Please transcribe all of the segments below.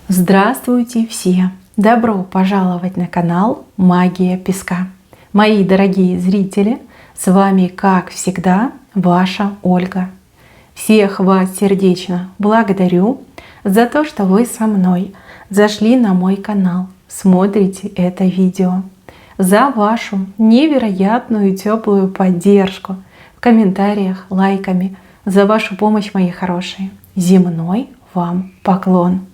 Здравствуйте все! Добро пожаловать на канал Магия Песка. Мои дорогие зрители, с вами, как всегда, ваша Ольга. Всех вас сердечно благодарю за то, что вы со мной зашли на мой канал, смотрите это видео, за вашу невероятную теплую поддержку в комментариях, лайками, за вашу помощь, мои хорошие. Земной вам поклон!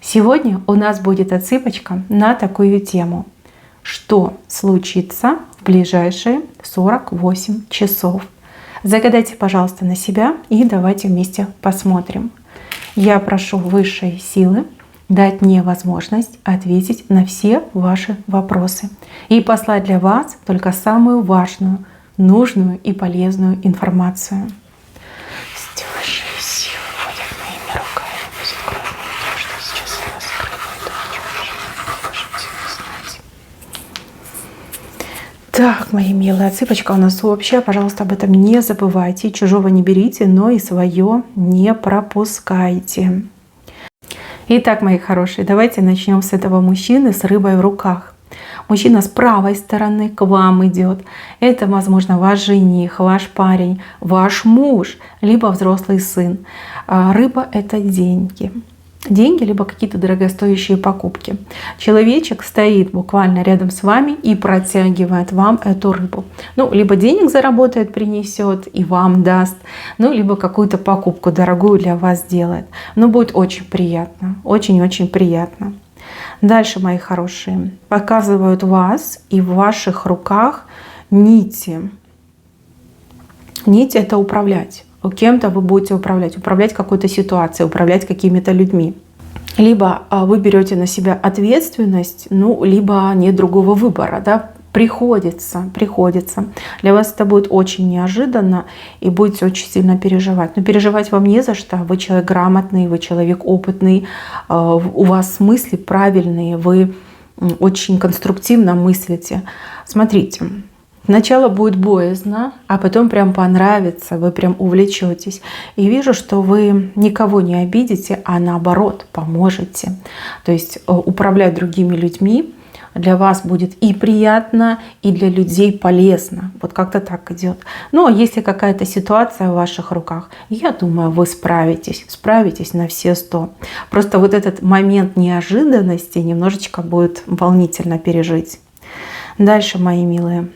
Сегодня у нас будет отсыпочка на такую тему. Что случится в ближайшие 48 часов? Загадайте, пожалуйста, на себя и давайте вместе посмотрим. Я прошу высшие силы дать мне возможность ответить на все ваши вопросы и послать для вас только самую важную, нужную и полезную информацию. Высшие силы вводят моими руками. Так, мои милые, отсыпочка у нас общая. Пожалуйста, об этом не забывайте. Чужого не берите, но и свое не пропускайте. Итак, мои хорошие, давайте начнем с этого мужчины с рыбой в руках. Мужчина с правой стороны к вам идет. Это, возможно, ваш жених, ваш парень, ваш муж, либо взрослый сын. Рыба — это деньги. Деньги, либо какие-то дорогостоящие покупки. Человечек стоит буквально рядом с вами и протягивает вам эту рыбу. Ну, либо денег заработает, принесет и вам даст, ну, либо какую-то покупку дорогую для вас сделает. Но будет очень приятно, очень-очень приятно. Дальше, мои хорошие, показывают вас и в ваших руках нити. Нить — это управлять. Кем-то вы будете управлять какой-то ситуацией, управлять какими-то людьми. Либо вы берете на себя ответственность, ну, либо нет другого выбора, да, приходится. Для вас это будет очень неожиданно и будете очень сильно переживать. Но переживать вам не за что, вы человек грамотный, вы человек опытный, у вас мысли правильные, вы очень конструктивно мыслите. Смотрите. Сначала будет боязно, а потом прям понравится, вы прям увлечетесь. И вижу, что вы никого не обидите, а наоборот поможете. То есть управлять другими людьми для вас будет и приятно, и для людей полезно. Вот как-то так идет. Ну а если какая-то ситуация в ваших руках, я думаю, вы справитесь на все 100. Просто вот этот момент неожиданности немножечко будет волнительно пережить. Дальше, мои милые.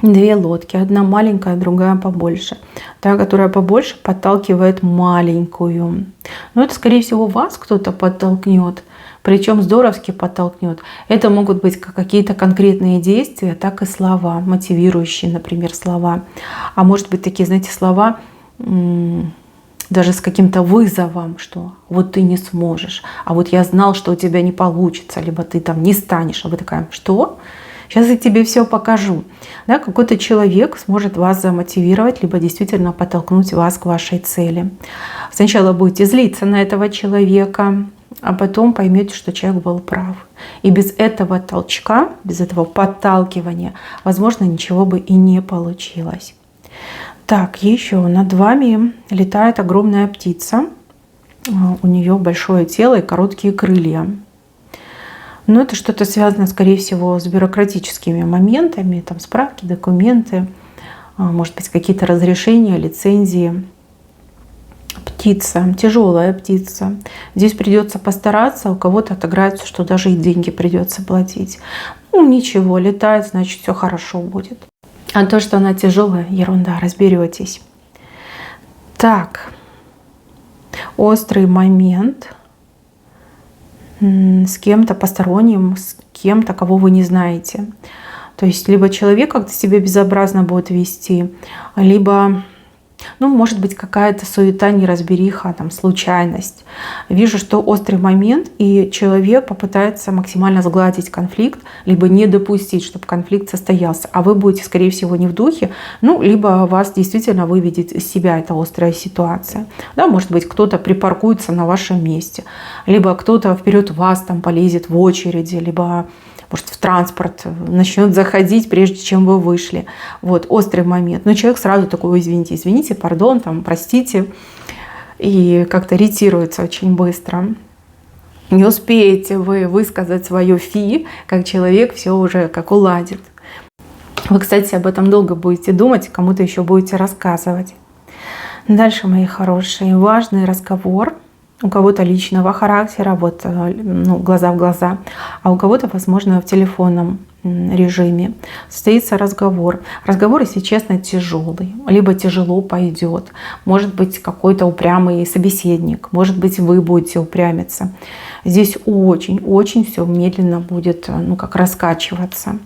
Две лодки, одна маленькая, другая побольше. Та, которая побольше, подталкивает маленькую. Но это, скорее всего, вас кто-то подтолкнет, причем здоровски подтолкнет. Это могут быть как какие-то конкретные действия, так и слова, мотивирующие, например, слова. А может быть такие, знаете, слова даже с каким-то вызовом, что вот ты не сможешь, а вот я знал, что у тебя не получится, либо ты там не станешь. А вы такая, что? Сейчас я тебе все покажу. Да, какой-то человек сможет вас замотивировать, либо действительно подтолкнуть вас к вашей цели. Сначала будете злиться на этого человека, а потом поймете, что человек был прав. И без этого толчка, без этого подталкивания, возможно, ничего бы и не получилось. Так, еще над вами летает огромная птица. У нее большое тело и короткие крылья. Но это что-то связано, скорее всего, с бюрократическими моментами, там справки, документы, может быть, какие-то разрешения, лицензии. Птица, тяжелая птица. Здесь придется постараться, у кого-то отыграется, что даже и деньги придется платить. Ну ничего, летает, значит, все хорошо будет. А то, что она тяжелая, ерунда, разберетесь. Так, острый момент с кем-то посторонним, с кем-то, кого вы не знаете. То есть либо человек как-то себя безобразно будет вести, либо, ну, может быть, какая-то суета, неразбериха, там, случайность. Вижу, что острый момент, и человек попытается максимально сгладить конфликт, либо не допустить, чтобы конфликт состоялся. А вы будете, скорее всего, не в духе, ну, либо вас действительно выведет из себя эта острая ситуация. Да, может быть, кто-то припаркуется на вашем месте, либо кто-то вперед вас там полезет в очереди, либо может, в транспорт начнет заходить, прежде чем вы вышли. Вот, острый момент. Но человек сразу такой: извините, пардон, там, простите. И как-то ретируется очень быстро. Не успеете вы высказать свое фи, как человек все уже как уладит. Вы, кстати, об этом долго будете думать, кому-то еще будете рассказывать. Дальше, мои хорошие, важный разговор. У кого-то личного характера, вот, глаза в глаза, а у кого-то, возможно, в телефонном режиме. Состоится разговор. Разговор, если честно, тяжелый, либо тяжело пойдет. Может быть, какой-то упрямый собеседник, может быть, вы будете упрямиться. Здесь очень-очень все медленно будет, как раскачиваться.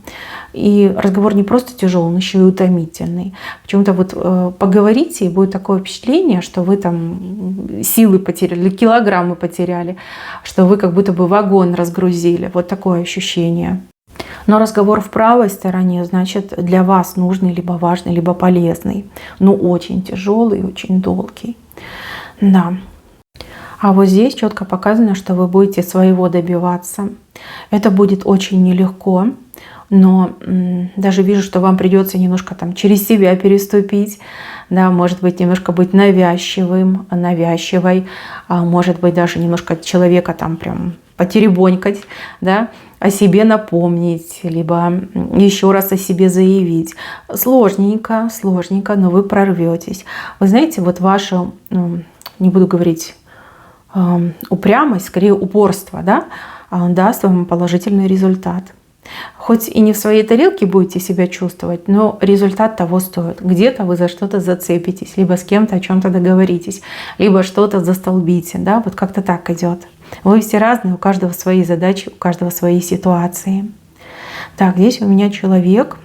И разговор не просто тяжелый, он еще и утомительный. Почему-то вот поговорите, и будет такое впечатление, что вы там силы потеряли, килограммы потеряли, что вы как будто бы вагон разгрузили. Вот такое ощущение. Но разговор в правой стороне, значит, для вас нужный, либо важный, либо полезный. Но очень тяжелый, очень долгий. Да. А вот здесь четко показано, что вы будете своего добиваться. Это будет очень нелегко, но даже вижу, что вам придется немножко там через себя переступить, да, может быть, немножко быть навязчивым, навязчивой, может быть, даже немножко человека там прям потеребонькать, да, о себе напомнить, либо еще раз о себе заявить. Сложненько, но вы прорветесь. Вы знаете, вот ваша, не буду говорить упрямость, скорее упорство, да, даст вам положительный результат. Хоть и не в своей тарелке будете себя чувствовать, но результат того стоит. Где-то вы за что-то зацепитесь, либо с кем-то о чем-то договоритесь, либо что-то застолбите, да, вот как-то так идет. Вы все разные, у каждого свои задачи, у каждого свои ситуации. Так, здесь у меня человек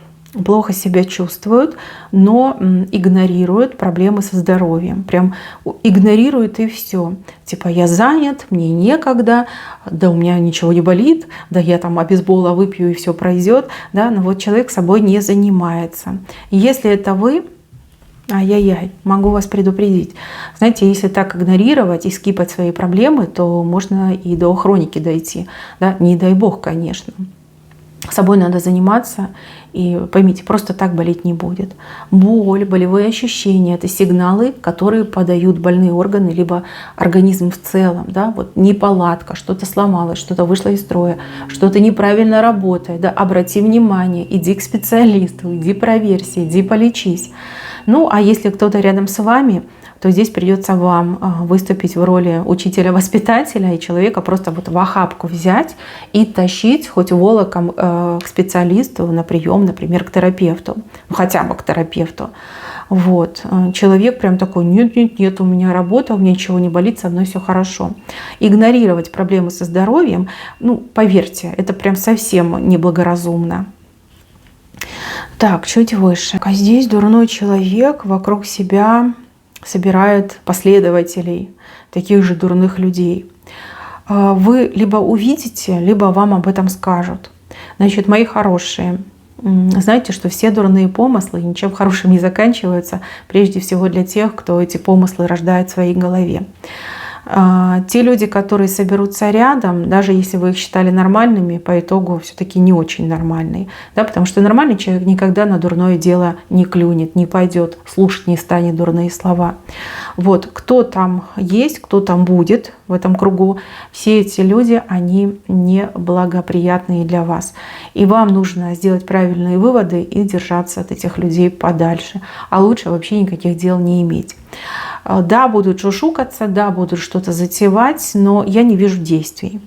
плохо себя чувствует, но игнорирует проблемы со здоровьем. Прям игнорирует и все. Типа я занят, мне некогда, да у меня ничего не болит, да я там обезбола выпью и все пройдет. Да? Но вот человек собой не занимается. И если это вы, ай-яй-яй, могу вас предупредить. Знаете, если так игнорировать и скипать свои проблемы, то можно и до хроники дойти. Да? Не дай бог, конечно. Собой надо заниматься, и поймите, просто так болеть не будет. Боль, болевые ощущения — это сигналы, которые подают больные органы, либо организм в целом. Да? Вот неполадка, что-то сломалось, что-то вышло из строя, что-то неправильно работает. Да? Обрати внимание, иди к специалисту, иди проверься, иди полечись. Ну, а если кто-то рядом с вами, то здесь придется вам выступить в роли учителя-воспитателя и человека просто вот в охапку взять и тащить хоть волоком к специалисту на прием, например, к терапевту, ну, хотя бы к терапевту. Вот. Человек прям такой: нет, у меня работа, у меня ничего не болит, со мной все хорошо. Игнорировать проблемы со здоровьем, ну, поверьте, это прям совсем неблагоразумно. Так, чуть выше. А здесь дурной человек вокруг себя собирает последователей, таких же дурных людей. Вы либо увидите, либо вам об этом скажут. Значит, мои хорошие, знаете, что все дурные помыслы ничем хорошим не заканчиваются, прежде всего для тех, кто эти помыслы рождает в своей голове. Те люди, которые соберутся рядом, даже если вы их считали нормальными, по итогу все-таки не очень нормальные. Да, потому что нормальный человек никогда на дурное дело не клюнет, не пойдет, слушать не станет дурные слова. Вот, кто там есть, кто там будет в этом кругу, все эти люди, они неблагоприятные для вас. И вам нужно сделать правильные выводы и держаться от этих людей подальше. А лучше вообще никаких дел не иметь. Да, будут шушукаться, да, будут что-то затевать, но я не вижу действий.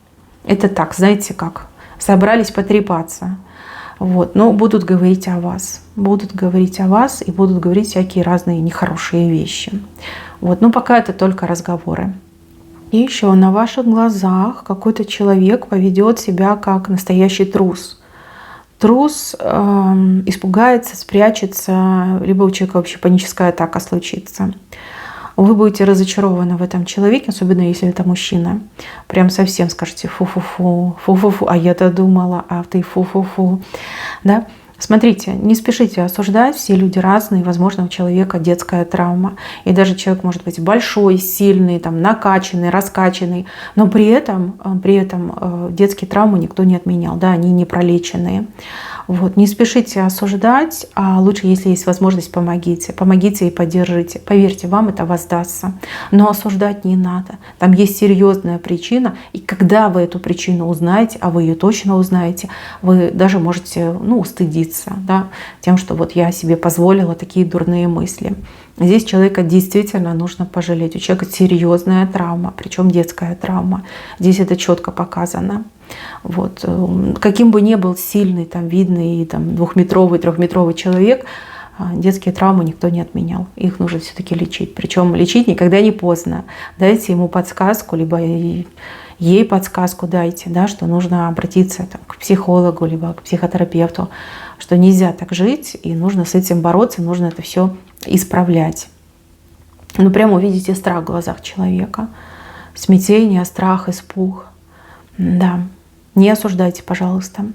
Это так, знаете как, собрались потрепаться. Вот. Но будут говорить о вас. Будут говорить о вас и будут говорить всякие разные нехорошие вещи. Вот. Но пока это только разговоры. И еще на ваших глазах какой-то человек поведет себя как настоящий трус. Трус испугается, спрячется, либо у человека вообще паническая атака случится. Вы будете разочарованы в этом человеке, особенно если это мужчина. Прям совсем скажете: фу-фу-фу, фу-фу-фу, а я-то думала, а ты фу-фу-фу. Да? Смотрите, не спешите осуждать, все люди разные, возможно, у человека детская травма. И даже человек может быть большой, сильный, там, накачанный, раскачанный, но при этом детские травмы никто не отменял, да, они не пролеченные. Вот. Не спешите осуждать, а лучше, если есть возможность, помогите. Помогите и поддержите. Поверьте, вам это воздастся. Но осуждать не надо. Там есть серьезная причина. И когда вы эту причину узнаете, а вы ее точно узнаете, вы даже можете устыдиться, да, тем, что вот я себе позволила такие дурные мысли. Здесь человека действительно нужно пожалеть. У человека серьезная травма, причем детская травма. Здесь это четко показано. Вот. Каким бы ни был сильный, там, видный, там, 2-метровый, 3-метровый человек, детские травмы никто не отменял. Их нужно все-таки лечить. Причем лечить никогда не поздно. Дайте ему подсказку, либо ей подсказку дайте, да, что нужно обратиться там, к психологу, либо к психотерапевту, что нельзя так жить, и нужно с этим бороться, нужно это все исправлять. Ну, прямо увидите страх в глазах человека. Смятение, страх, испуг. Да. Не осуждайте, пожалуйста.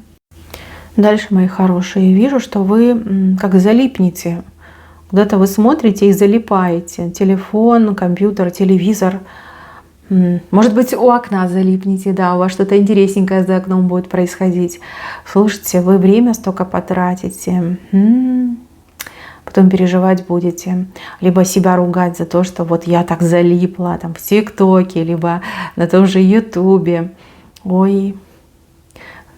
Дальше, мои хорошие, вижу, что вы как залипнете. Куда-то вы смотрите и залипаете. Телефон, компьютер, телевизор. Может быть, у окна залипнете, да, у вас что-то интересненькое за окном будет происходить. Слушайте, вы время столько потратите. Потом переживать будете. Либо себя ругать за то, что вот я так залипла там, в ТикТоке, либо на том же Ютубе. Ой,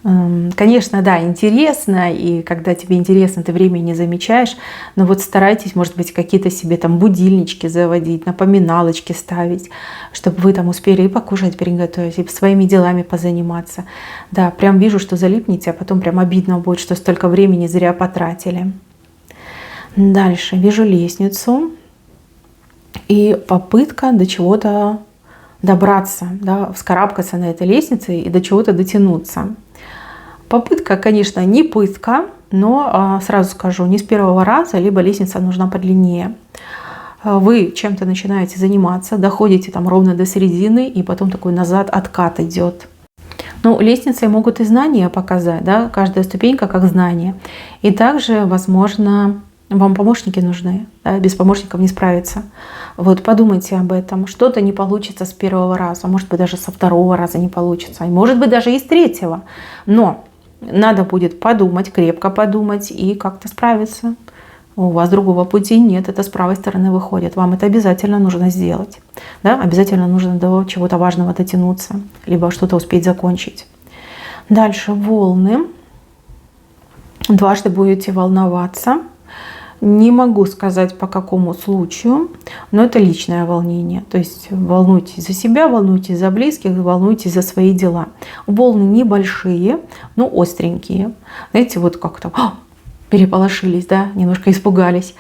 конечно, да, интересно, и когда тебе интересно, ты время не замечаешь, но вот старайтесь, может быть, какие-то себе там будильнички заводить, напоминалочки ставить, чтобы вы там успели и покушать, приготовить, и своими делами позаниматься. Да, прям вижу, что залипнете, а потом прям обидно будет, что столько времени зря потратили. Дальше вижу лестницу и попытка до чего-то добраться, да, вскарабкаться на этой лестнице и до чего-то дотянуться. Попытка, конечно, не пытка, но сразу скажу, не с первого раза, либо лестница нужна подлиннее. Вы чем-то начинаете заниматься, доходите там ровно до середины, и потом такой назад откат идет. Ну, лестницы могут и знания показать, да, каждая ступенька как знание. И также, возможно, вам помощники нужны, да, без помощников не справиться. Вот подумайте об этом. Что-то не получится с первого раза, может быть, даже со второго раза не получится, может быть, даже и с третьего. Но надо будет подумать, крепко подумать и как-то справиться. У вас другого пути нет, это с правой стороны выходит. Вам это обязательно нужно сделать. Да? Обязательно нужно до чего-то важного дотянуться, либо что-то успеть закончить. Дальше волны. Дважды будете волноваться. Не могу сказать, по какому случаю, но это личное волнение. То есть волнуйтесь за себя, волнуйтесь за близких, волнуйтесь за свои дела. Волны небольшие, но остренькие. Знаете, вот как-то переполошились, да, немножко испугались.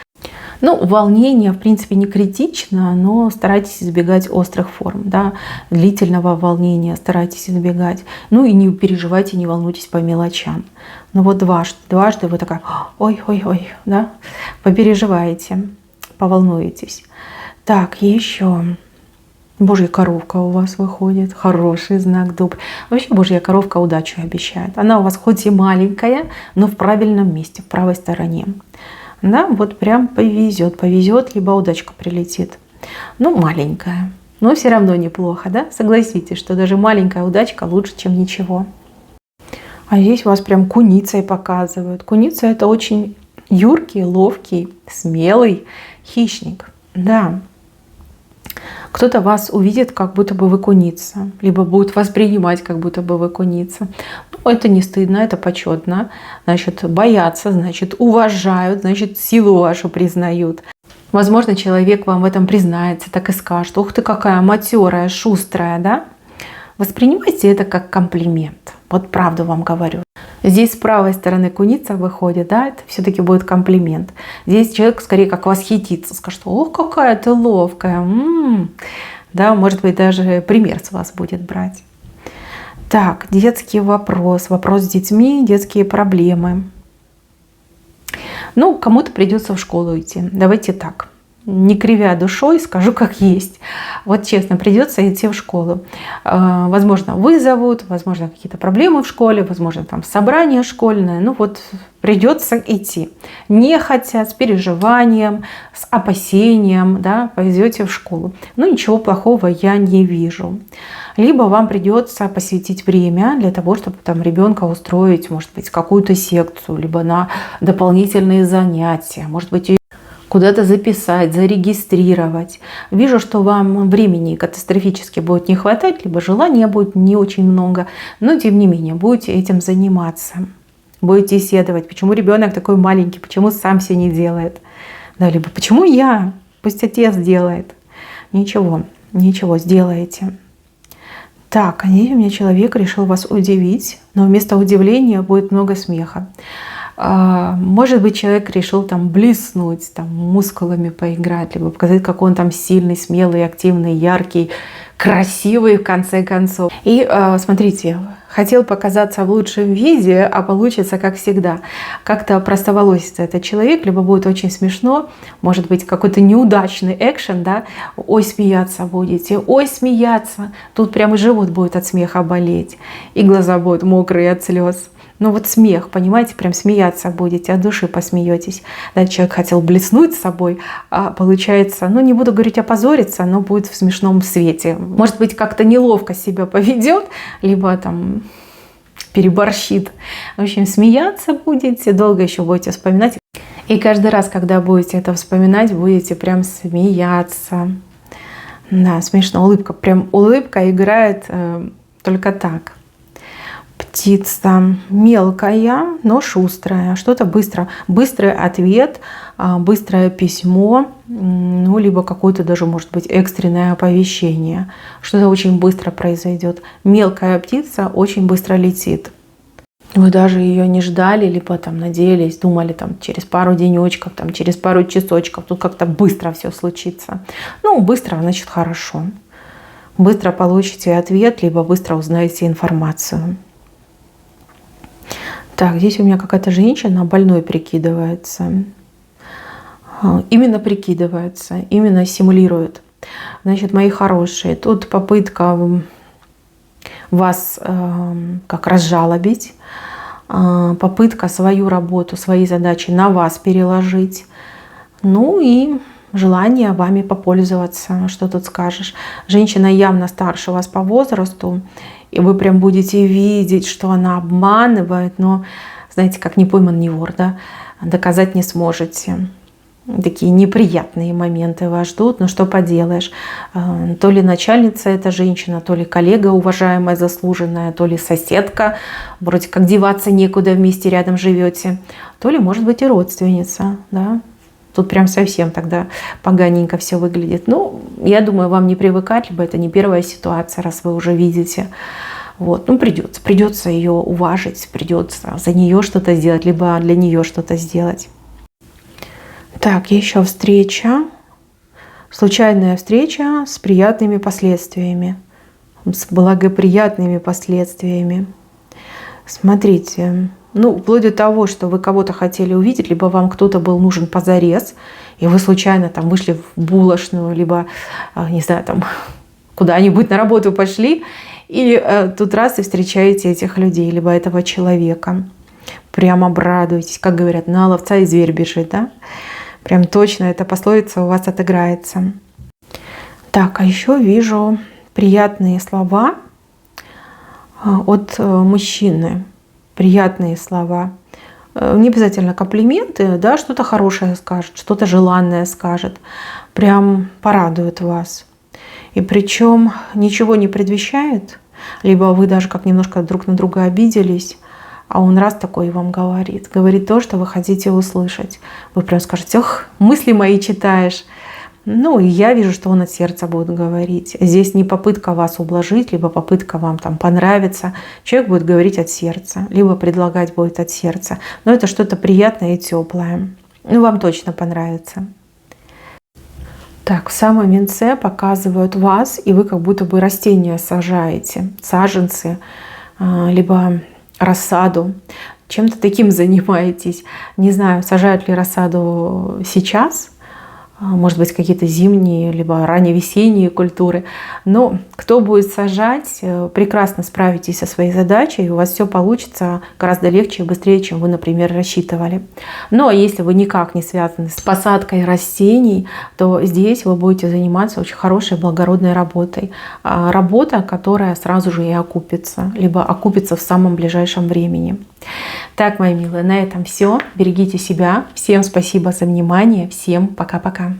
Ну, волнение, в принципе, не критично, но старайтесь избегать острых форм, да, длительного волнения старайтесь избегать. Ну и не переживайте, не волнуйтесь по мелочам. Ну вот дважды вы такая, ой, да, попереживаете, поволнуетесь. Так, еще Божья коровка у вас выходит, хороший знак, добрый. Вообще Божья коровка удачу обещает. Она у вас хоть и маленькая, но в правильном месте, в правой стороне. Да, вот прям повезет, либо удачка прилетит. Ну, маленькая, но все равно неплохо, да? Согласитесь, что даже маленькая удачка лучше, чем ничего. А здесь вас прям куницей показывают. Куница — это очень юркий, ловкий, смелый хищник. Да. Кто-то вас увидит, как будто бы вы куница, либо будет воспринимать, как будто бы вы куница. Ну, это не стыдно, это почетно. Значит, боятся, значит, уважают, значит, силу вашу признают. Возможно, человек вам в этом признается, так и скажет: ух ты, какая матерая, шустрая, да? Воспринимайте это как комплимент. Вот правду вам говорю. Здесь с правой стороны куница выходит, да, это все-таки будет комплимент. Здесь человек скорее как восхитится, скажет: ох, какая ты ловкая. Да, может быть, даже пример с вас будет брать. Так, детский вопрос с детьми, детские проблемы. Ну, кому-то придется в школу идти. Давайте так. не кривя душой, скажу как есть. Вот честно, придется идти в школу. Возможно, вызовут, возможно, какие-то проблемы в школе, возможно, там собрание школьное. Ну вот придется идти. Нехотя, с переживанием, с опасением, да, пойдете в школу. Ну ничего плохого я не вижу. Либо вам придется посвятить время для того, чтобы там ребенка устроить, может быть, какую-то секцию, либо на дополнительные занятия, может быть, куда-то записать, зарегистрировать. Вижу, что вам времени катастрофически будет не хватать, либо желания будет не очень много, но тем не менее будете этим заниматься. Будете исследовать, почему ребенок такой маленький, почему сам все не делает. Да, либо почему я, пусть отец делает. Ничего, ничего, сделаете. Так, здесь у меня человек решил вас удивить, но вместо удивления будет много смеха. Может быть, человек решил там блеснуть, там, мускулами поиграть, либо показать, какой он там сильный, смелый, активный, яркий, красивый в конце концов. И смотрите, хотел показаться в лучшем виде, а получится как всегда. Как-то простоволосится этот человек, либо будет очень смешно, может быть, какой-то неудачный экшен, да, ой, смеяться будете, ой, смеяться. Тут прямо живот будет от смеха болеть, и глаза будут мокрые от слез. Ну вот смех, понимаете, прям смеяться будете, от души посмеетесь. Да, человек хотел блеснуть собой, а получается, ну не буду говорить опозориться, но будет в смешном свете. Может быть, как-то неловко себя поведет, либо там переборщит. В общем, смеяться будете, долго еще будете вспоминать. И каждый раз, когда будете это вспоминать, будете прям смеяться. Да, смешно, улыбка, прям улыбка играет только так. Птица мелкая, но шустрая, что-то быстро. Быстрый ответ, быстрое письмо, ну, либо какое-то даже, может быть, экстренное оповещение. Что-то очень быстро произойдет. Мелкая птица очень быстро летит. Вы даже ее не ждали, либо там надеялись, думали там через пару денечков, там через пару часочков, тут как-то быстро все случится. Ну, быстро, значит, хорошо. Быстро получите ответ, либо быстро узнаете информацию. Так, здесь у меня какая-то женщина больной прикидывается. Именно прикидывается, именно симулирует. Значит, мои хорошие, тут попытка вас как разжалобить, попытка свою работу, свои задачи на вас переложить. Ну и желание вами попользоваться. Что тут скажешь? Женщина явно старше вас по возрасту. И вы прям будете видеть, что она обманывает, но, знаете, как не пойман, не вор, да, доказать не сможете. Такие неприятные моменты вас ждут, но что поделаешь. То ли начальница эта женщина, то ли коллега уважаемая, заслуженная, то ли соседка, вроде как деваться некуда, вместе рядом живете, то ли, может быть, и родственница, да. Тут прям совсем тогда поганенько все выглядит. Ну, я думаю, вам не привыкать, либо это не первая ситуация, раз вы уже видите. Вот. Ну, придется ее уважить, придется за нее что-то сделать, либо для нее что-то сделать. Так, еще встреча. Случайная встреча с приятными последствиями, с благоприятными последствиями. Смотрите. Ну, вплоть до того, что вы кого-то хотели увидеть, либо вам кто-то был нужен позарез, и вы случайно там вышли в булочную, либо, не знаю, там куда-нибудь на работу пошли, и тут раз и встречаете этих людей, либо этого человека. Прям обрадуетесь, как говорят, на ловца и зверь бежит, да? Прям точно эта пословица у вас отыграется. Так, а еще вижу приятные слова от мужчины. Приятные слова. Не обязательно комплименты, да, что-то хорошее скажет, что-то желанное скажет. Прям порадует вас. И причем ничего не предвещает, либо вы даже как немножко друг на друга обиделись, а он раз такой вам говорит. Говорит то, что вы хотите услышать. Вы прям скажете: ох, мысли мои читаешь. Ну, и я вижу, что он от сердца будет говорить. Здесь не попытка вас ублажить, либо попытка вам там понравиться. Человек будет говорить от сердца, либо предлагать будет от сердца. Но это что-то приятное и теплое. Ну, вам точно понравится. Так, в самом венце показывают вас, и вы как будто бы растения сажаете, саженцы, либо рассаду. Чем-то таким занимаетесь. Не знаю, сажают ли рассаду сейчас, может быть, какие-то зимние, либо ранневесенние культуры. Но кто будет сажать, прекрасно справитесь со своей задачей, и у вас все получится гораздо легче и быстрее, чем вы, например, рассчитывали. Ну а если вы никак не связаны с посадкой растений, то здесь вы будете заниматься очень хорошей, благородной работой. Работа, которая сразу же и окупится, либо окупится в самом ближайшем времени. Так, мои милые, на этом все. Берегите себя. Всем спасибо за внимание. Всем пока-пока.